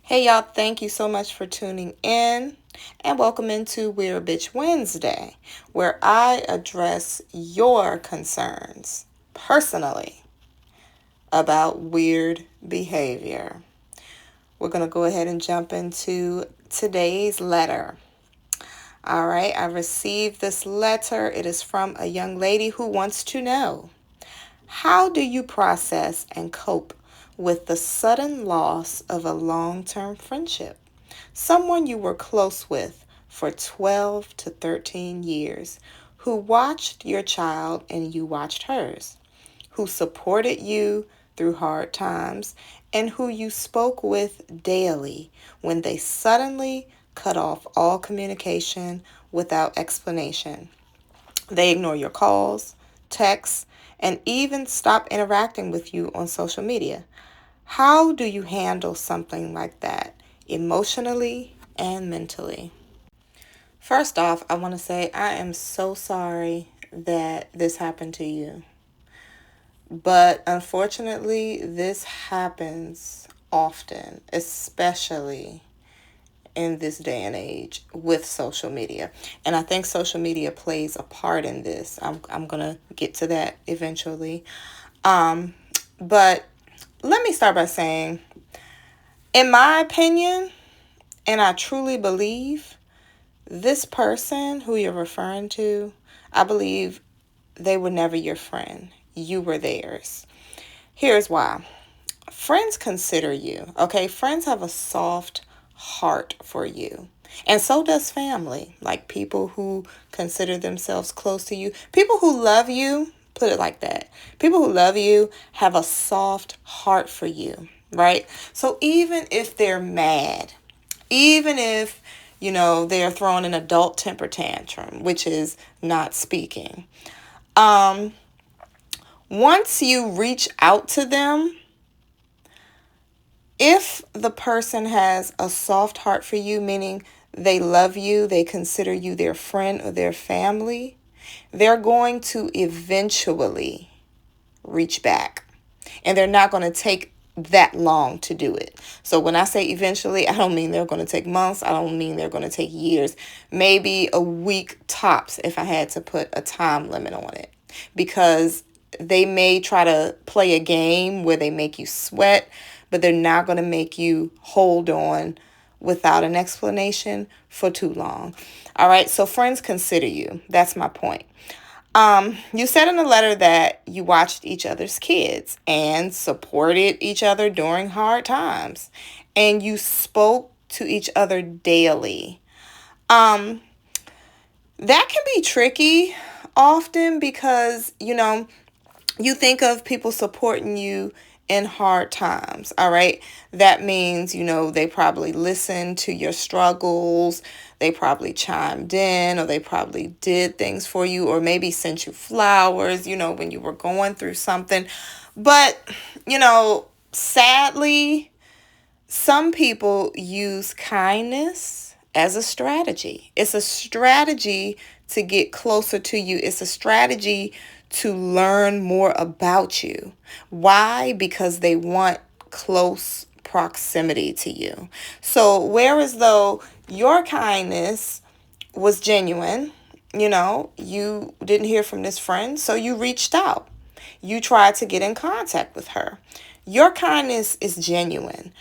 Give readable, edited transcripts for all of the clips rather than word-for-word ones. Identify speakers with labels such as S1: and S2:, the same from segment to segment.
S1: Hey y'all, thank you so much for tuning in and welcome into Weird Bitch Wednesday, where I address your concerns personally about weird behavior. We're going to go ahead and jump into today's letter. All right, I received this letter. It is from a young lady who wants to know, how do you process and cope with the sudden loss of a long-term friendship? Someone you were close with for 12 to 13 years, who watched your child and you watched hers, who supported you through hard times, and who you spoke with daily when they suddenly cut off all communication without explanation. They ignore your calls, texts, and even stop interacting with you on social media. How do you handle something like that emotionally and mentally? First off, I want to say I am so sorry that this happened to you. But unfortunately, this happens often, especially in this day and age with social media. And I think social media plays a part in this. I'm going to get to that eventually. But let me start by saying, in my opinion, and I truly believe, this person who you're referring to, I believe they were never your friend. You were theirs. Here's why. Friends consider you, okay? Friends have a soft heart for you. And so does family, like people who consider themselves close to you. People who love you, put it like that. People who love you have a soft heart for you, right? So even if they're mad, even if, they're throwing an adult temper tantrum, which is not speaking, once you reach out to them, if the person has a soft heart for you, meaning they love you, they consider you their friend or their family, they're going to eventually reach back. And they're not going to take that long to do it. So when I say eventually, I don't mean they're going to take months. I don't mean they're going to take years. Maybe a week tops if I had to put a time limit on it. Because they may try to play a game where they make you sweat, but they're not going to make you hold on without an explanation for too long. All right, so friends consider you. That's my point. You said in the letter that you watched each other's kids and supported each other during hard times, and you spoke to each other daily. That can be tricky often because, you think of people supporting you in hard times, all right? That means, they probably listened to your struggles, they probably chimed in, or they probably did things for you, or maybe sent you flowers, when you were going through something. But, sadly, some people use kindness as a strategy. It's a strategy to get closer to you. It's a strategy to learn more about you. Why? Because they want close proximity to you. So whereas though your kindness was genuine, you didn't hear from this friend, so you reached out. You tried to get in contact with her. Your kindness is genuine.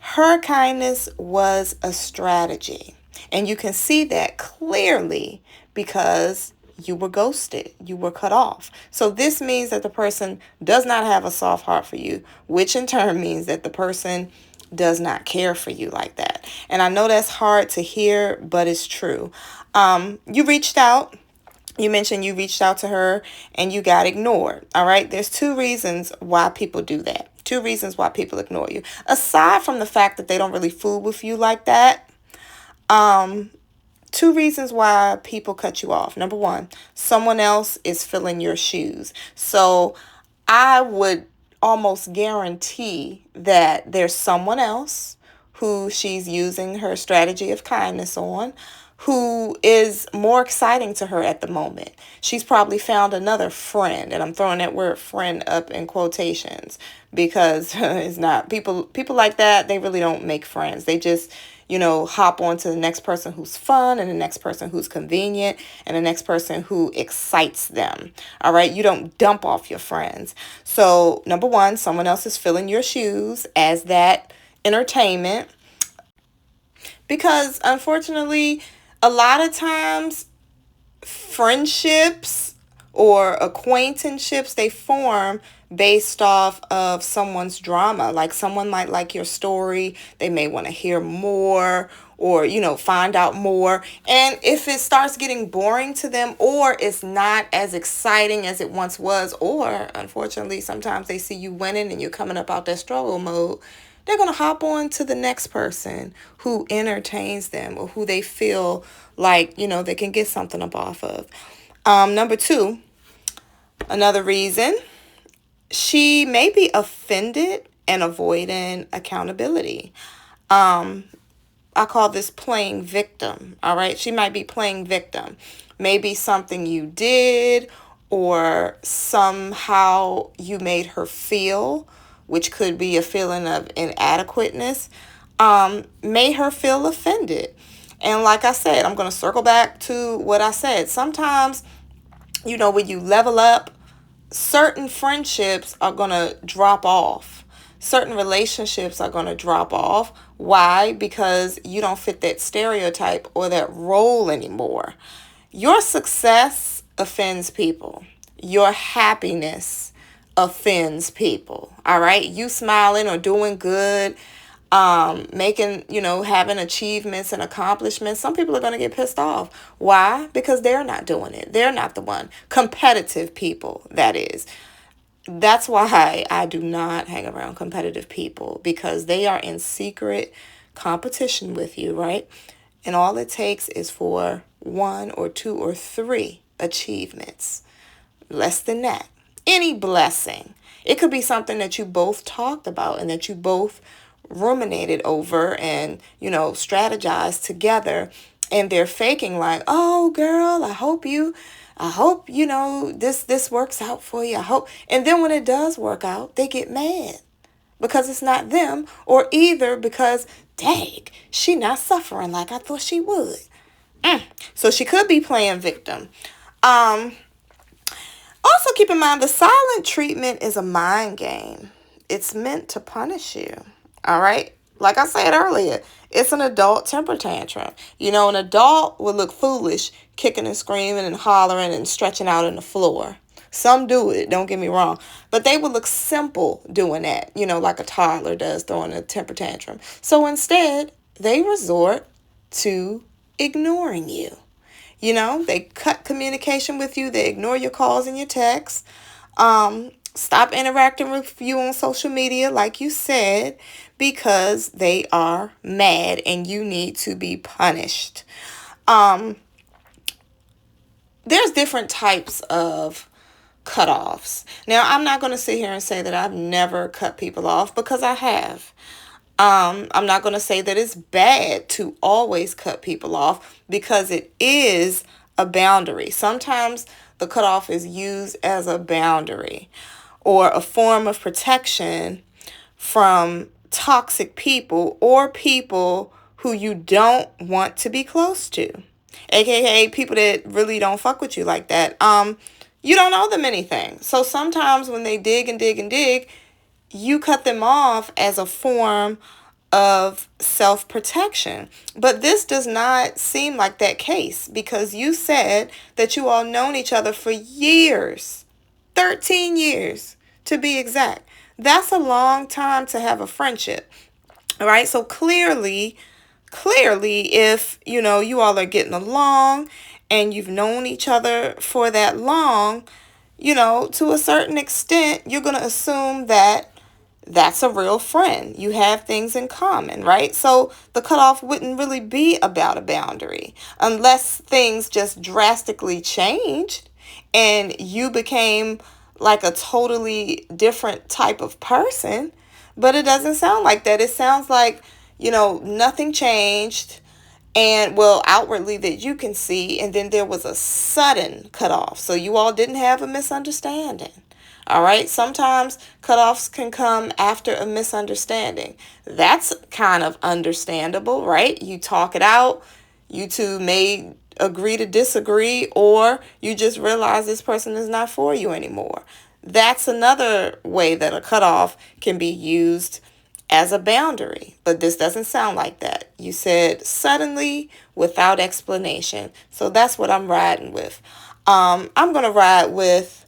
S1: Her kindness was a strategy. And you can see that clearly because you were ghosted. You were cut off. So this means that the person does not have a soft heart for you, which in turn means that the person does not care for you like that. And I know that's hard to hear, but it's true. You reached out. You mentioned you reached out to her and you got ignored. All right. There's two reasons why people do that. Two reasons why people ignore you. Aside from the fact that they don't really fool with you like that, two reasons why people cut you off. Number one, someone else is filling your shoes. So I would almost guarantee that there's someone else who she's using her strategy of kindness on, who is more exciting to her at the moment. She's probably found another friend, and I'm throwing that word friend up in quotations because it's not people like that, they really don't make friends. They just, hop on to the next person who's fun and the next person who's convenient and the next person who excites them. All right, you don't dump off your friends. So, number one, someone else is filling your shoes as that entertainment. Because unfortunately, a lot of times friendships or acquaintanceships, they form based off of someone's drama. Like someone might like your story, they may want to hear more or find out more. And if it starts getting boring to them, or it's not as exciting as it once was, or unfortunately sometimes they see you winning and you're coming up out that struggle mode, they're going to hop on to the next person who entertains them or who they feel like, they can get something up off of. Number two, another reason, she may be offended and avoiding accountability. I call this playing victim. All right. She might be playing victim. Maybe something you did or somehow you made her feel, which could be a feeling of inadequateness, made her feel offended. And like I said, I'm going to circle back to what I said. Sometimes, when you level up, certain friendships are going to drop off. Certain relationships are going to drop off. Why? Because you don't fit that stereotype or that role anymore. Your success offends people. Your happiness offends people. All right? You smiling or doing good, making, having achievements and accomplishments, some people are going to get pissed off. Why? Because they're not doing it. They're not the one. Competitive people, that is. That's why I do not hang around competitive people, because they are in secret competition with you, right? And all it takes is for 1 or 2 or 3 achievements. Less than that. Any blessing. It could be something that you both talked about and that you both ruminated over and, strategized together, and they're faking like, oh girl, I hope this works out for you. I hope. And then when it does work out, they get mad because it's not them, or either because, dang, she not suffering like I thought she would. So she could be playing victim. Also keep in mind, the silent treatment is a mind game. It's meant to punish you. All right. Like I said earlier, it's an adult temper tantrum. An adult would look foolish, kicking and screaming and hollering and stretching out on the floor. Some do it, don't get me wrong, but they would look simple doing that, like a toddler does throwing a temper tantrum. So instead, they resort to ignoring you. They cut communication with you. They ignore your calls and your texts. Stop interacting with you on social media, like you said, because they are mad and you need to be punished. There's different types of cutoffs. Now, I'm not going to sit here and say that I've never cut people off, because I have. I'm not going to say that it's bad to always cut people off, because it is a boundary. Sometimes the cutoff is used as a boundary or a form of protection from toxic people or people who you don't want to be close to, aka people that really don't fuck with you like that. You don't owe them anything. So sometimes when they dig and dig and dig, you cut them off as a form of self-protection. But this does not seem like that case, because you said that you all known each other for years, 13 years to be exact. That's a long time to have a friendship. All right. So clearly, if, you all are getting along and you've known each other for that long, to a certain extent, you're going to assume that that's a real friend. You have things in common, right? So the cutoff wouldn't really be about a boundary unless things just drastically changed and you became like a totally different type of person. But it doesn't sound like that. It sounds like, nothing changed And well, outwardly that you can see, and then there was a sudden cutoff. So you all didn't have a misunderstanding. All right. Sometimes cutoffs can come after a misunderstanding. That's kind of understandable, right? You talk it out. You two may agree to disagree, or you just realize this person is not for you anymore. That's another way that a cutoff can be used as a boundary. But this doesn't sound like that. You said suddenly without explanation. So that's what I'm riding with. I'm going to ride with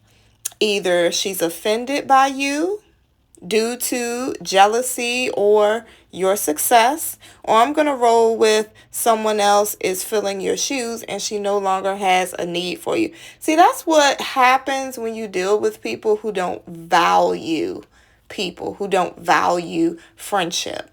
S1: either she's offended by you due to jealousy or your success, or I'm going to roll with someone else is filling your shoes and she no longer has a need for you. See, that's what happens when you deal with people who don't value people, who don't value friendship.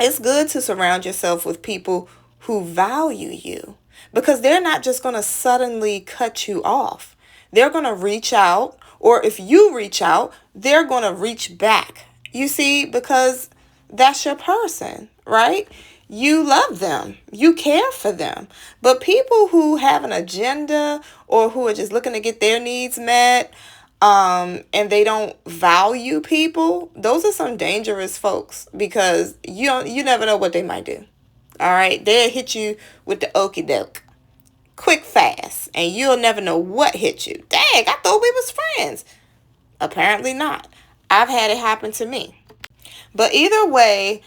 S1: It's good to surround yourself with people who value you, because they're not just going to suddenly cut you off. They're going to reach out, or if you reach out, they're going to reach back. You see, because that's your person, right? You love them. You care for them. But people who have an agenda or who are just looking to get their needs met, and they don't value people, those are some dangerous folks, because you never know what they might do. All right, they'll hit you with the okie doke, quick, fast, and you'll never know what hit you. Dang, I thought we was friends. Apparently not. I've had it happen to me. But either way,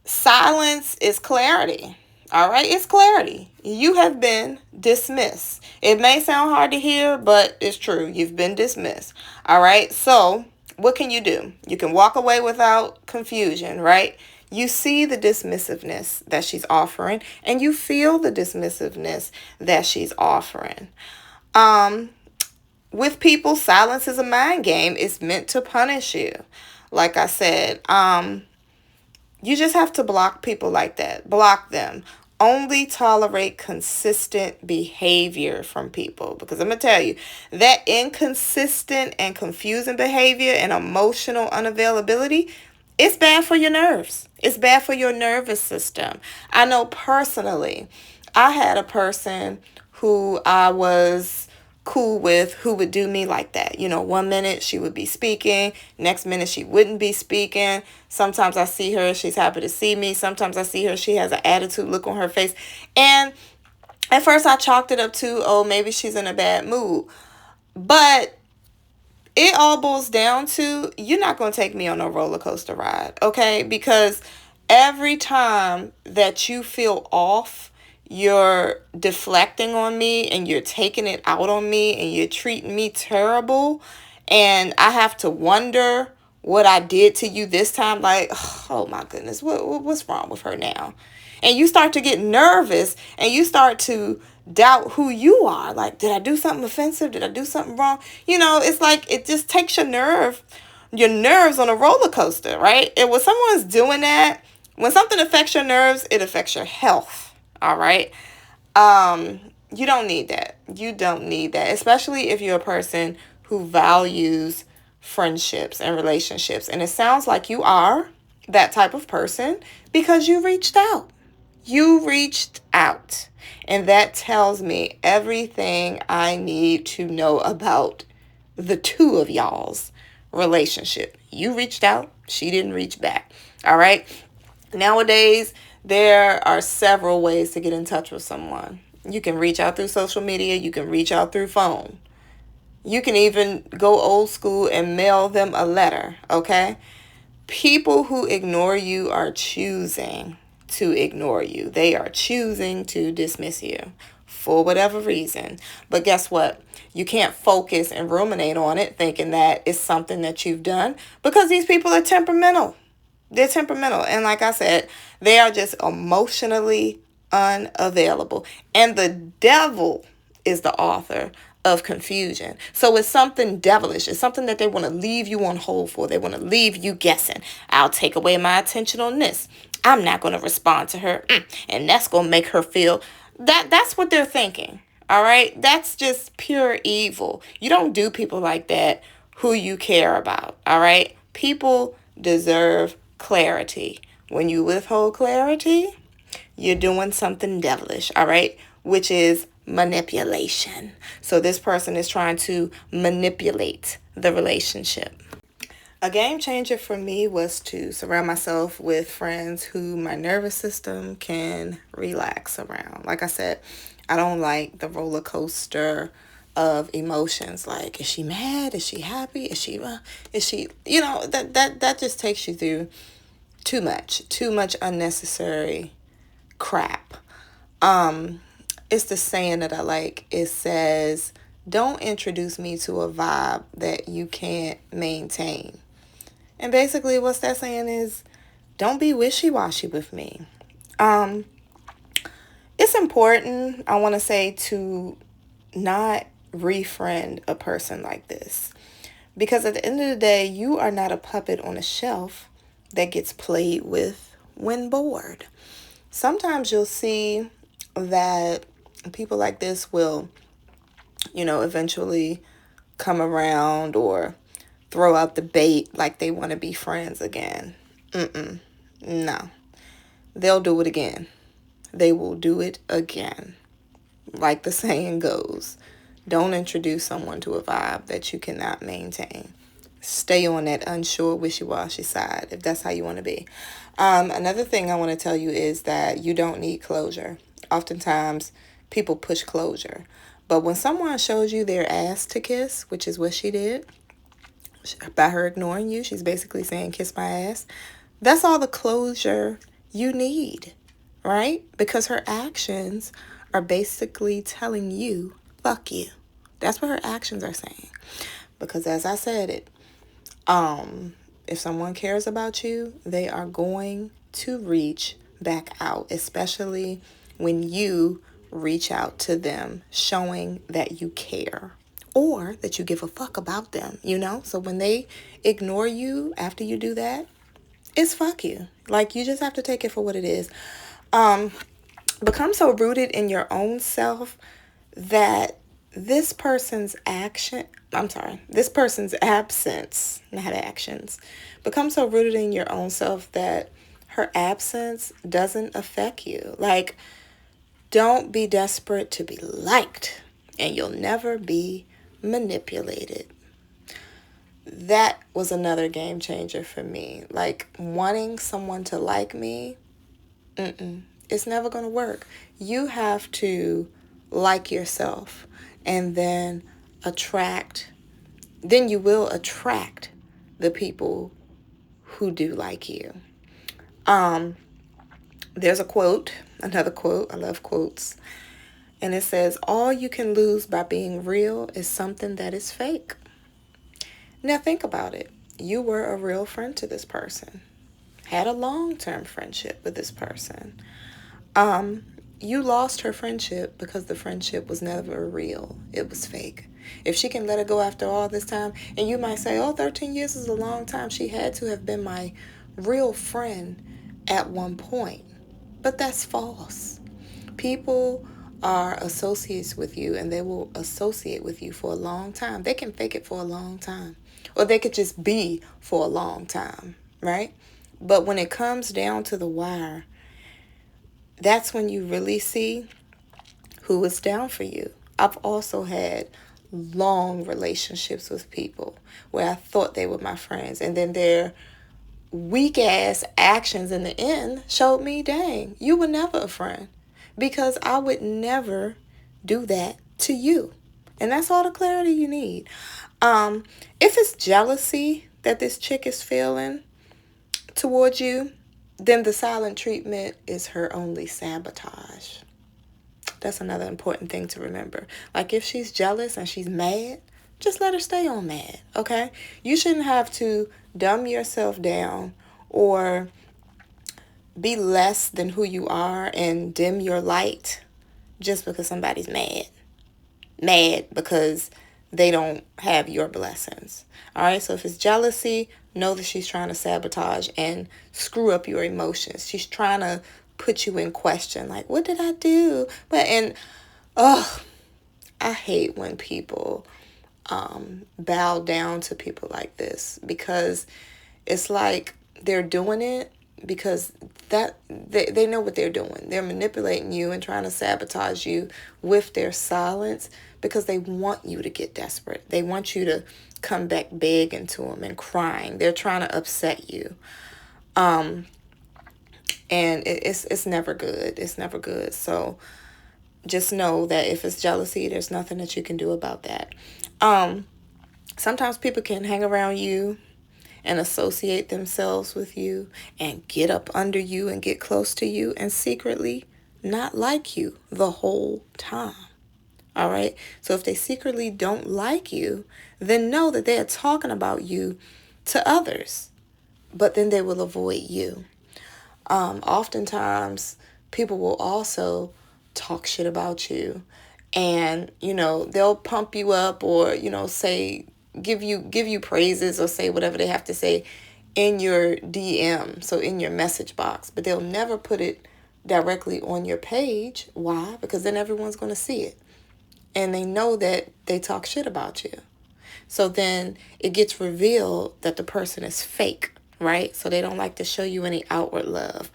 S1: silence is clarity. All right, it's clarity. You have been dismissed. It may sound hard to hear, but it's true. You've been dismissed. All right, so what can you do? You can walk away without confusion, right? You see the dismissiveness that she's offering, and you feel the dismissiveness that she's offering. With people, silence is a mind game. It's meant to punish you. Like I said, you just have to block people like that. Block them. Only tolerate consistent behavior from people. Because I'm going to tell you, that inconsistent and confusing behavior and emotional unavailability, it's bad for your nerves. It's bad for your nervous system. I know personally, I had a person who I was cool with who would do me like that. You know, one minute she would be speaking, next minute she wouldn't be speaking. Sometimes I see her, she's happy to see me. Sometimes I see her, she has an attitude look on her face. And at first I chalked it up to, oh, maybe she's in a bad mood. But it all boils down to, you're not going to take me on a roller coaster ride, okay? Because every time that you feel off, you're deflecting on me and you're taking it out on me and you're treating me terrible, and I have to wonder what I did to you this time. Like, oh my goodness, what's wrong with her now? And you start to get nervous and you start to doubt who you are. Like, did I do something offensive? Did I do something wrong? You know, it's like it just takes your nerves on a roller coaster, right? And when someone's doing that, when something affects your nerves, it affects your health. All right. You don't need that. You don't need that, especially if you're a person who values friendships and relationships. And it sounds like you are that type of person because you reached out. You reached out. And that tells me everything I need to know about the two of y'all's relationship. You reached out. She didn't reach back. All right. Nowadays, there are several ways to get in touch with someone. You can reach out through social media. You can reach out through phone. You can even go old school and mail them a letter, okay? People who ignore you are choosing to ignore you. They are choosing to dismiss you for whatever reason. But guess what? You can't focus and ruminate on it thinking that it's something that you've done, because these people are temperamental. They're temperamental. And like I said, they are just emotionally unavailable. And the devil is the author of confusion. So it's something devilish. It's something that they want to leave you on hold for. They want to leave you guessing. I'll take away my attention on this. I'm not going to respond to her. And that's going to make her feel that's what they're thinking. All right. That's just pure evil. You don't do people like that who you care about. All right. People deserve clarity. When you withhold clarity, you're doing something devilish, all right? Which is manipulation. So this person is trying to manipulate the relationship. A game changer for me was to surround myself with friends who my nervous system can relax around. Like I said, I don't like the roller coaster of emotions. Like, is she mad? Is she happy? Is she, that just takes you through too much unnecessary crap. It's the saying that I like. It says, don't introduce me to a vibe that you can't maintain. And basically what's that saying is, don't be wishy-washy with me. It's important, I want to say, to not refriend a person like this. Because at the end of the day, you are not a puppet on a shelf that gets played with when bored. Sometimes you'll see that people like this will, eventually come around or throw out the bait like they want to be friends again. No. They'll do it again. They will do it again. Like the saying goes, don't introduce someone to a vibe that you cannot maintain. Stay on that unsure, wishy-washy side if that's how you want to be. Another thing I want to tell you is that you don't need closure. Oftentimes, people push closure. But when someone shows you their ass to kiss, which is what she did, by her ignoring you, she's basically saying, kiss my ass. That's all the closure you need, right? Because her actions are basically telling you, fuck you. That's what her actions are saying. Because as I said it, if someone cares about you, they are going to reach back out, especially when you reach out to them, showing that you care or that you give a fuck about them, So when they ignore you after you do that, it's fuck you. Like, you just have to take it for what it is. Become so rooted in your own self that this person's absence, not actions, become so rooted in your own self that her absence doesn't affect you. Like, don't be desperate to be liked, and you'll never be manipulated. That was another game changer for me. Like, wanting someone to like me, it's never going to work. You have to like yourself, and then you will attract the people who do like you. There's another quote, I love quotes, and it says, all you can lose by being real is something that is fake. Now think about it. You were a real friend to this person, had a long-term friendship with this person. You lost her friendship because the friendship was never real. It was fake. If she can let it go after all this time, and you might say, 13 years is a long time. She had to have been my real friend at one point. But that's false. People are associates with you, and they will associate with you for a long time. They can fake it for a long time. Or they could just be for a long time, right? But when it comes down to the wire, that's when you really see who is down for you. I've also had long relationships with people where I thought they were my friends, and then their weak ass actions in the end showed me, dang, you were never a friend, because I would never do that to you. And that's all the clarity you need. If it's jealousy that this chick is feeling towards you, then the silent treatment is her only sabotage. That's another important thing to remember. Like, if she's jealous and she's mad, just let her stay on mad, okay? You shouldn't have to dumb yourself down or be less than who you are and dim your light just because somebody's mad. Mad because they don't have your blessings. All right, so if it's jealousy, know that she's trying to sabotage and screw up your emotions. She's trying to put you in question, like, what did I do? I hate when people bow down to people like this, because it's like they're doing it because that they know what they're doing. They're manipulating you and trying to sabotage you with their silence because they want you to get desperate. They want you to come back begging to them and crying. They're trying to upset you. And it's never good. It's never good. So just know that if it's jealousy, there's nothing that you can do about that. Sometimes people can hang around you and associate themselves with you and get up under you and get close to you and secretly not like you the whole time. All right. So if they secretly don't like you, then know that they are talking about you to others, but then they will avoid you. Oftentimes people will also talk shit about you, and they'll pump you up, or say, give you praises, or say whatever they have to say in your DM, so in your message box, but they'll never put it directly on your page. Why? Because then everyone's going to see it, and they know that they talk shit about you. So then it gets revealed that the person is fake, right? So they don't like to show you any outward love.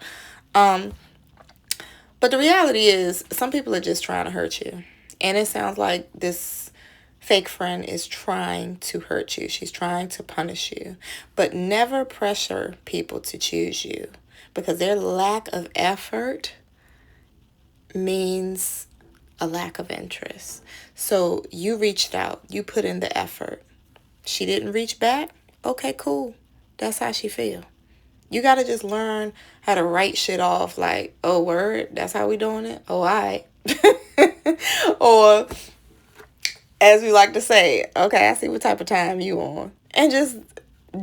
S1: But the reality is, some people are just trying to hurt you. And it sounds like this fake friend is trying to hurt you. She's trying to punish you. But never pressure people to choose you, because their lack of effort means a lack of interest. So you reached out. You put in the effort. She didn't reach back? Okay, cool. That's how she feel. You got to just learn how to write shit off like, oh, word, that's how we doing it? Oh, all right. Or, as we like to say, okay, I see what type of time you on. And just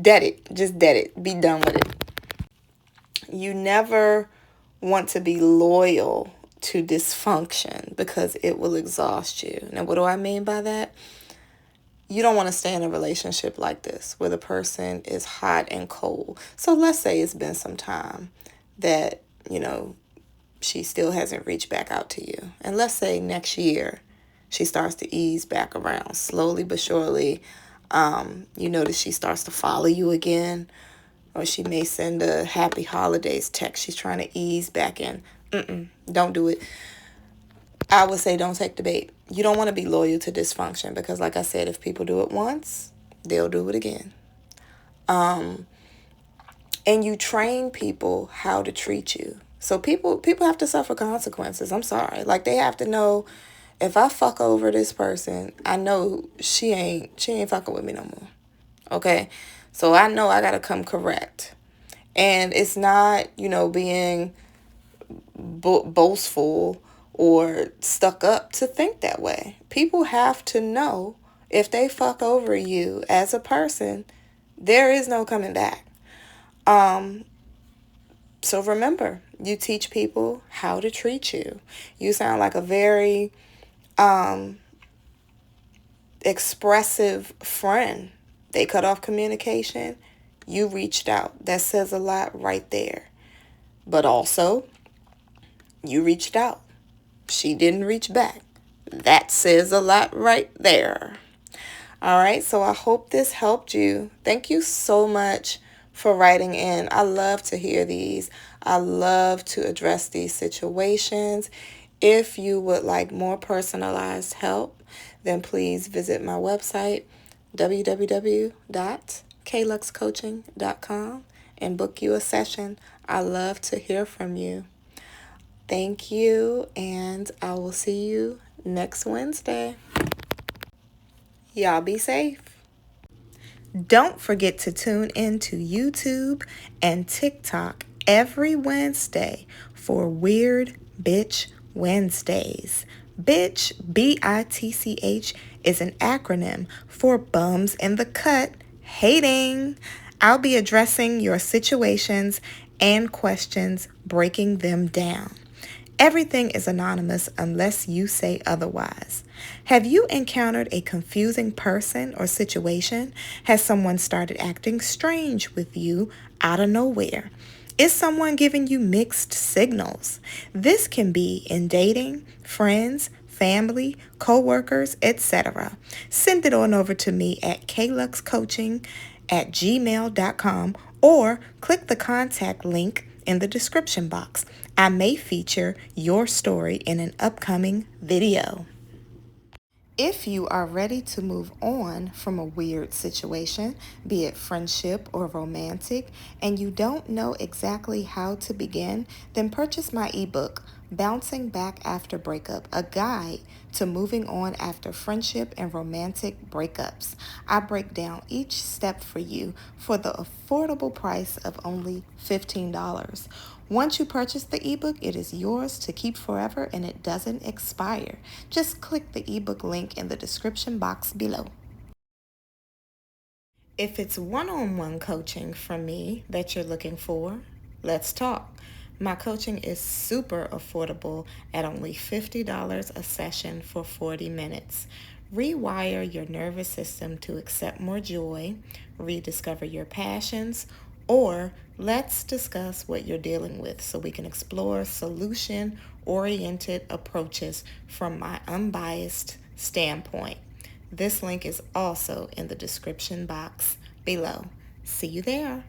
S1: dead it. Just dead it. Be done with it. You never want to be loyal to dysfunction because it will exhaust you. Now, what do I mean by that? You don't want to stay in a relationship like this where the person is hot and cold. So let's say it's been some time that, she still hasn't reached back out to you. And let's say next year she starts to ease back around slowly but surely. You notice she starts to follow you again, or she may send a happy holidays text. She's trying to ease back in. Don't do it. I would say don't take the bait. You don't want to be loyal to dysfunction because, like I said, if people do it once, they'll do it again. And you train people how to treat you. So people have to suffer consequences. I'm sorry. Like, they have to know, if I fuck over this person, I know she ain't fucking with me no more. Okay? So I know I got to come correct. And it's not, being boastful or stuck up to think that way. People have to know, if they fuck over you as a person, there is no coming back. So remember, you teach people how to treat you. You sound like a very expressive friend. They cut off communication. You reached out. That says a lot right there. But also, you reached out. She didn't reach back. That says a lot right there. All right, so I hope this helped you. Thank you so much for writing in. I love to hear these. I love to address these situations. If you would like more personalized help, then please visit my website, www.kluxcoaching.com, and book you a session. I love to hear from you. Thank you, and I will see you next Wednesday. Y'all be safe. Don't forget to tune in to YouTube and TikTok every Wednesday for Weird Bitch Wednesdays. Bitch, BITCH, is an acronym for Bums in the Cut Hating. I'll be addressing your situations and questions, breaking them down. Everything is anonymous unless you say otherwise. Have you encountered a confusing person or situation? Has someone started acting strange with you out of nowhere? Is someone giving you mixed signals? This can be in dating, friends, family, co-workers, etc. Send it on over to me at kluxcoaching@gmail.com, or click the contact link in the description box. I may feature your story in an upcoming video. If you are ready to move on from a weird situation, be it friendship or romantic, and you don't know exactly how to begin, then purchase my ebook, Bouncing Back After Breakup, a guide to moving on after friendship and romantic breakups. I break down each step for you for the affordable price of only $15. Once you purchase the ebook, it is yours to keep forever and it doesn't expire. Just click the ebook link in the description box below. If it's one-on-one coaching from me that you're looking for, let's talk. My coaching is super affordable at only $50 a session for 40 minutes. Rewire your nervous system to accept more joy, rediscover your passions, or let's discuss what you're dealing with so we can explore solution-oriented approaches from my unbiased standpoint. This link is also in the description box below. See you there.